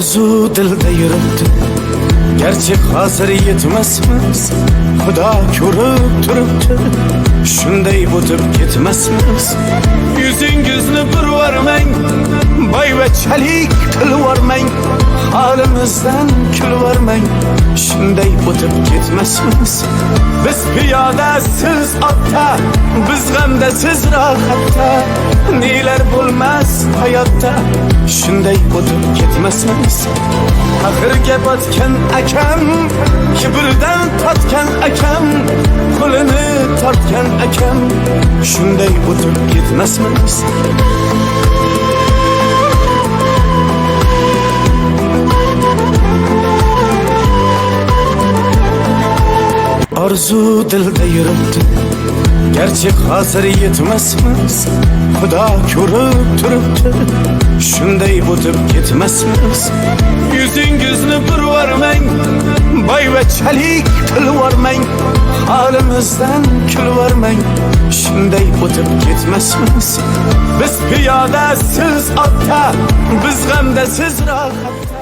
Arzu dilde yürüttü, gerçek hazır yetmezmiz. Xudo ko'rib turibdi, shunday o'tib ketmasmiz. Yuzingizni burvarmang, boyvachalik qilvormang, holimizdan kulvormang, shunday o'tib ketmasmiz. Biz piyoda, siz otda, biz g'amda, siz rohatda, nelar bo'lmas hayotda, shunday o'tib ketmasmiz. Axirga botgan akam, kibrdan totgan akam, qo'lini tortgan akam, shunday o'tib ketmasmiz. Arzu dilda yuribdi, gerçek hazır yetmezmiz. Xudo ko'rib turibdi, shunday o'tib ketmasmiz. Yuzingizni burvarmang, boyvachalik qilvormang, holimizdan kulvormang, shunday o'tib ketmasmiz. Biz piyoda, siz otda, biz g'amda, siz rohatda.